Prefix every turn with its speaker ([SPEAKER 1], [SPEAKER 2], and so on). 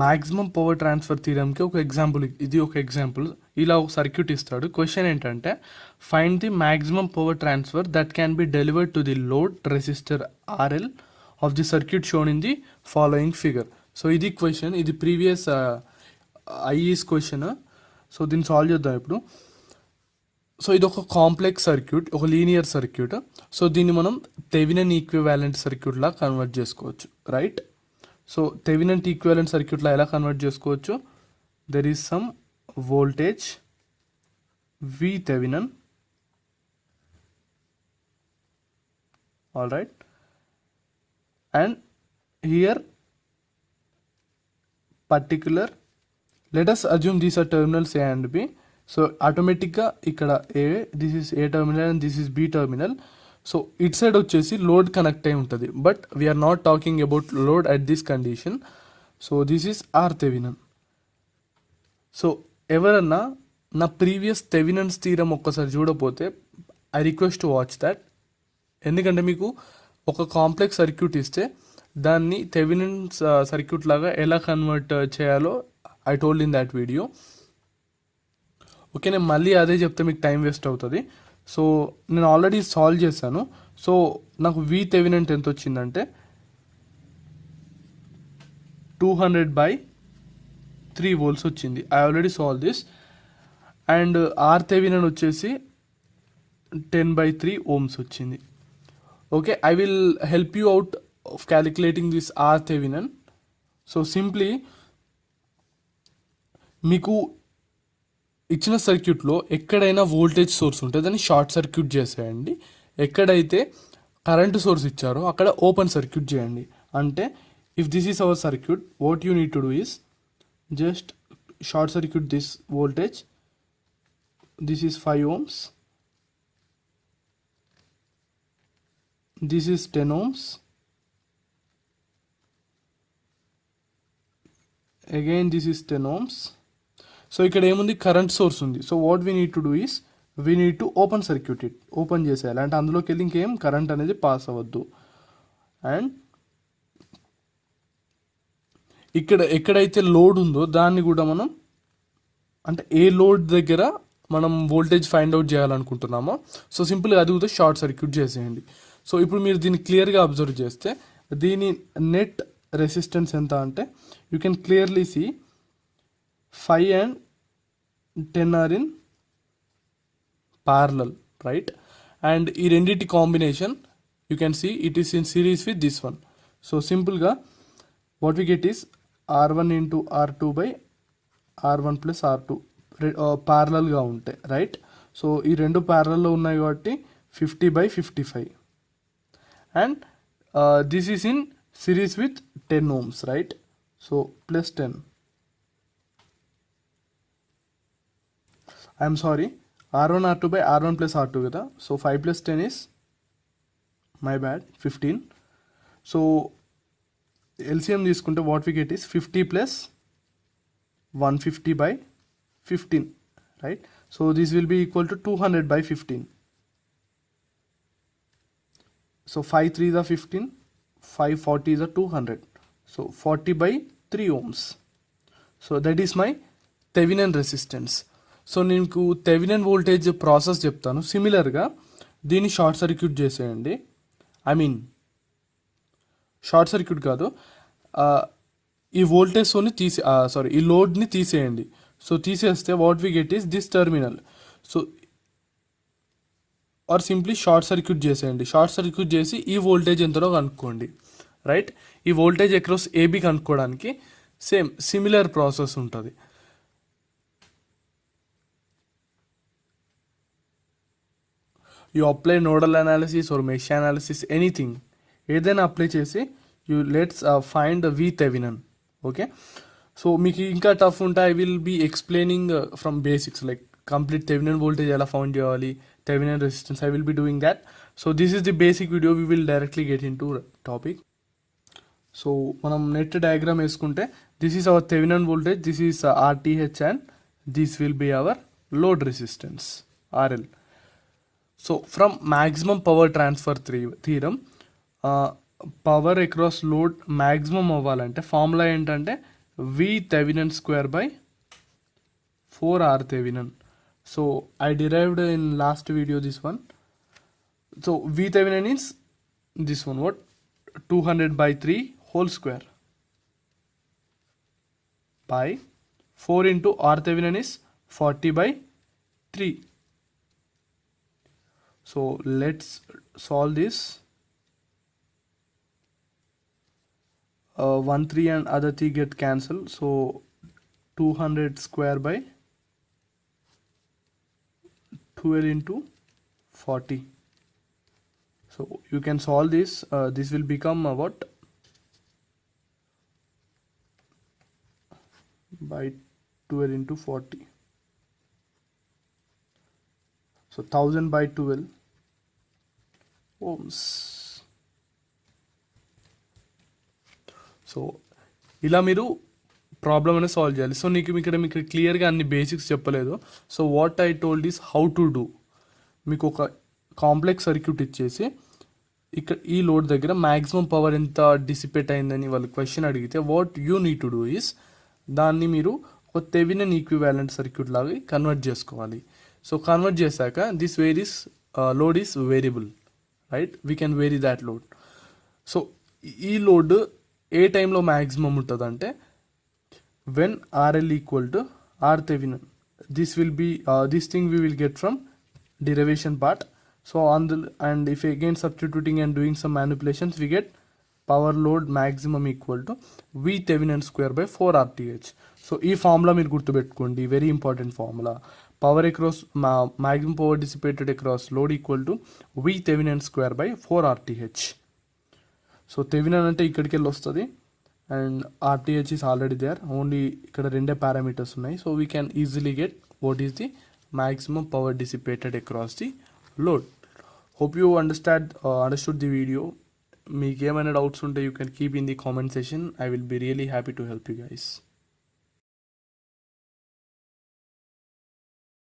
[SPEAKER 1] Maximum power transfer థీరమ్కి ఒక example, ఇది ఒక ఎగ్జాంపుల్. ఇలా ఒక సర్క్యూట్ ఇస్తాడు. క్వశ్చన్ ఏంటంటే find the maximum power transfer that can be delivered to the load resistor RL of the circuit shown in the following figure. So ఇది question, ఇది previous IES question. So దీన్ని solve చేద్దాం ఇప్పుడు. So ఇది ఒక complex circuit, ఒక linear circuit. So దీన్ని మనం థెవెనిన్ ఈక్వివాలెంట్ సర్క్యూట్లా కన్వర్ట్ చేసుకోవచ్చు, రైట్? సో థెవెనిన్ ఈక్వివాలెంట్ సర్క్యూట్లా ఎలా కన్వర్ట్ చేసుకోవచ్చు? There is some voltage V Thevenin, all right, and here particular, let us assume these are terminals A and B. So ఆటోమేటిక్గా ఇక్కడ this is A terminal and this is B terminal. So it side వచ్చేసి load connect అయి ఉంటుంది, but we're not talking about load at this condition. So this is R Thevenin. So ఎవరన్నా నా previous Thevenin's theorem ఒక్కసారి చూడకపోతే I request to watch that. ఎందుకంటే మీకు ఒక కాంప్లెక్స్ సర్క్యూట్ ఇస్తే దాన్ని థెవెనిన్స్ సర్క్యూట్ లాగా ఎలా కన్వర్ట్ చేయాలో I told in that video. Okay, నేను మళ్ళీ అదే చెప్తే మీకు టైం వేస్ట్ అవుతుంది. సో నేను ఆల్రెడీ సాల్వ్ చేశాను. సో నాకు వి థెవెనిన్ ఎంత వచ్చిందంటే 200/3 volts వచ్చింది. I already solve this. And R Thevenin వచ్చేసి 10/3 ohms వచ్చింది. Okay, I will help you out of calculating this R Thevenin. So simply మీకు ఇచ్చిన సర్క్యూట్లో ఎక్కడైనా వోల్టేజ్ సోర్స్ ఉంటే దాన్ని షార్ట్ సర్క్యూట్ చేసేయండి. ఎక్కడైతే కరెంటు సోర్స్ ఇచ్చారో అక్కడ ఓపెన్ సర్క్యూట్ చేయండి. అంటే if this is hour circuit, what you need to do is just short circuit this voltage. This is 5 ohms, this is 10 ohms, again this is 10 ohms. So ఇక్కడ ఏముంది, current source ఉంది. So what we need to do is we need to open circuit it, open చేసేయాలి. అంటే అందులోకి వెళ్ళి ఇంకేం current అనేది pass అవ్వద్దు. అండ్ ఇక్కడ ఎక్కడైతే లోడ్ ఉందో దాన్ని కూడా మనం, అంటే ఏ లోడ్ దగ్గర మనం వోల్టేజ్ ఫైండ్ అవుట్ చేయాలనుకుంటున్నామో, సో సింపుల్గా అది కూడా షార్ట్ సర్క్యూట్ చేసేయండి. సో ఇప్పుడు మీరు దీన్ని క్లియర్గా అబ్జర్వ్ చేస్తే దీని నెట్ రెసిస్టెన్స్ ఎంత అంటే you can clearly see 5 and 10 are in parallel, right? And ఈ రెండింటి combination you can see it is in series with this one. So simple ga what we get is R1 into R2 by R1 plus R2 parallel గా ఉంటాయి, right? So ఈ రెండు ప్యారలల్లో ఉన్నాయి కాబట్టి 50/55 and this is in series with 10 ohms, right? So plus 10, I am sorry, R1 R2 by R1 plus R2 kada. So 5 plus 10 is, my bad, 15. So LCM తీసుకుంటే what we get is 50 plus 150/15, right? So this will be equal to 200/15. So 5 3 is 15, 5 40 is 200. So 40/3 ohms. So that is my Thevenin resistance. So నీకు Thevenin voltage process చెప్తాను. సిమిలర్గా దీన్ని short circuit చేసేయండి. I mean short circuit కాదు, ఈ వోల్టేజ్ని ఈ లోడ్ని తీసేయండి. సో తీసేస్తే what we get is this terminal. So R simply short circuit చేసేయండి. షార్ట్ సర్క్యూట్ చేసి ఈ వోల్టేజ్ ఎంతలో కనుక్కోండి, రైట్? ఈ వోల్టేజ్ అక్రాస్ ఏబీ కనుక్కోవడానికి సేమ్ సిమిలర్ ప్రాసెస్ ఉంటుంది. You apply nodal analysis or mesh analysis, anything ఏదైనా అప్లై చేసి you let's find V Thevenin. Okay, so మీకు ఇంకా టఫ్ ఉంటే I will be explaining from basics, like complete Thevenin voltage ఎలా found చేయాలి, Thevenin resistance, I will be doing that. So this is the basic video, we will directly get in to topic. So మనం net diagram వేసుకుంటే this is our Thevenin voltage, this is RTH and this will be our load resistance RL. So from maximum power transfer theorem, power across load maximum అవ్వాలంటే formula ఏంటంటే V Thevenin square by 4 R Thevenin. So I derived in last video this one. So V Thevenin is this one, what? 200 by 3 whole square by 4 into R Thevenin is 40 by 3. So let's solve this. 1 3 and other 3 get cancelled. So 200 square by 12 into 40. So you can solve this. This will become what? By 12 into 40. So 1000 by 12 ohms. So ఇలా మీరు problem అనేది solve చేయాలి. So మీకు ఇక్కడ క్లియర్గా అన్ని basics చెప్పలేదు. So what I told is how to do. మీకు ఒక కాంప్లెక్స్ సర్క్యూట్ ఇచ్చేసి ఇక్కడ ఈ లోడ్ దగ్గర మ్యాక్సిమం పవర్ ఎంత డిసిపేట్ అయిందని వాళ్ళు క్వశ్చన్ అడిగితే what you need to do is దాన్ని మీరు ఒక థెవెనిన్ ఈక్వివాలెంట్ సర్క్యూట్ లాగా కన్వర్ట్ చేసుకోవాలి. సో కన్వర్ట్ చేశాక this load is variable, right? We can vary that load. So ఈ లోడ్ ఏ టైంలో మ్యాక్సిమం ఉంటుందంటే when RL equal to R Thevenin. This will be this thing we will get from derivation part. So and if again substituting and doing some manipulations, we get power load maximum equal to V Thevenin square by 4 RTH. So ఈ formula మీరు గుర్తుపెట్టుకోండి, very important formula. Power across maximum power dissipated across load equal to V Thevenin square by 4 RTH. So Thevenin అంటే ఇక్కడికి వెళ్ళి వస్తుంది and RTH is already there, only ఇక్కడ రెండే parameters ఉన్నాయి. So we can easily get what is the maximum power dissipated across the load. Hope you understood the video. Meek emaina doubts unte you can keep in the comment section. I will be really happy to help you guys.